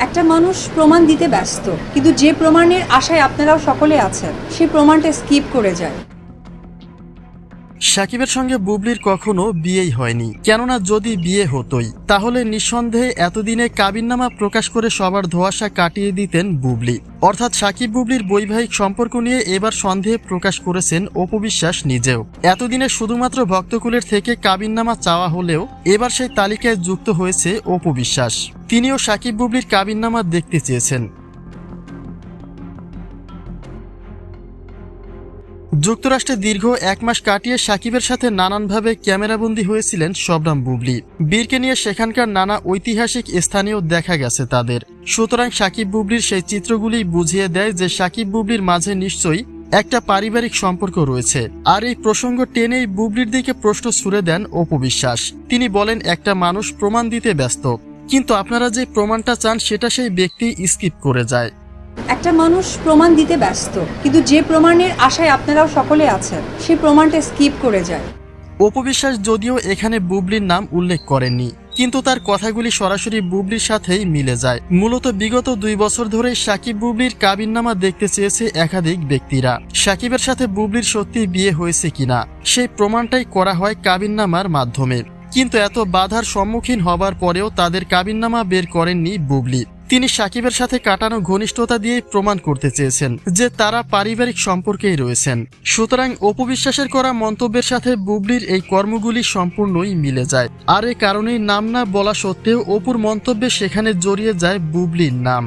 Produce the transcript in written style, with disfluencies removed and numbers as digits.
একটা মানুষ প্রমাণ দিতে ব্যস্ত, কিন্তু যে প্রমাণের আশায় আপনারাও সকলে আছেন সেই প্রমাণটা স্কিপ করে যায়। সাকিবের সঙ্গে বুবলির কখনো বিয়েই হয়নি, কেননা যদি বিয়ে হতোই তাহলে নিঃসন্দেহে এতদিনে কাবিননামা প্রকাশ করে সবার ধোঁয়াশা কাটিয়ে দিতেন বুবলি। অর্থাৎ সাকিব বুবলির বৈবাহিক সম্পর্ক নিয়ে এবার সন্দেহ প্রকাশ করেছেন অপু বিশ্বাস নিজেও। এতদিনে শুধুমাত্র ভক্তকুলের থেকে কাবিননামা চাওয়া হলেও এবার সেই তালিকায় যুক্ত হয়েছে অপু বিশ্বাস। তিনিও সাকিব বুবলির কাবিননামা দেখতে চেয়েছেন। যুক্তরাষ্ট্রে দীর্ঘ 1 মাস কাটিয়ে সাকিবের সাথে নানানভাবে ক্যামেরাবন্দী হয়েছিলেন শবনম বুবলি। বীরকে নিয়ে সেখানকার নানা ঐতিহাসিক স্থানেও দেখা গেছে তাদের। সুতরাং সাকিব বুবলির সেই চিত্রগুলি বুঝিয়ে দেয় যে সাকিব বুবলির মাঝে নিশ্চয়ই একটা পারিবারিক সম্পর্ক রয়েছে। আর এই প্রসঙ্গ টেনেই বুবলির দিকে প্রশ্ন ছুড়ে দেন অপু বিশ্বাস। তিনি বলেন, একটা মানুষ প্রমাণ দিতে ব্যস্ত, কিন্তু আপনারা যে প্রমাণটা চান সেটা সেই ব্যক্তি স্কিপ করে যায়। একটা মানুষ প্রমাণ দিতে ব্যস্ত, কিন্তু যে প্রমাণের আশায় আপনারাও সকলে আছেন সেই প্রমাণটা স্কিপ করে যায়। অপু বিশ্বাস যদিও এখানে বুবলির নাম উল্লেখ করেননি, কিন্তু তার কথাগুলি সরাসরি বুবলির সাথেই মিলে যায়। মূলত বিগত 2 বছর ধরেই সাকিব বুবলির কাবিননামা দেখতে চেয়েছে একাধিক ব্যক্তিরা। সাকিবের সাথে বুবলির সত্যি বিয়ে হয়েছে কিনা সেই প্রমাণটাই করা হয় কাবিননামার মাধ্যমে। কিন্তু এত বাধার সম্মুখীন হবার পরেও তাদের কাবিননামা বের করেননি বুবলি। তিনি সাকিবের সাথে কাটানো ঘনিষ্ঠতা দিয়ে প্রমাণ করতে চেয়েছেন যে তারা পারিবারিক সম্পর্কেই রয়েছেন। সুতরাং অপু বিশ্বাসের করা মন্তব্যের সাথে বুবলির এই কর্মগুলি সম্পূর্ণই মিলে যায়। আর এ কারণেই নাম না বলা সত্ত্বেও অপুর মন্তব্যে সেখানে জড়িয়ে যায় বুবলির নাম।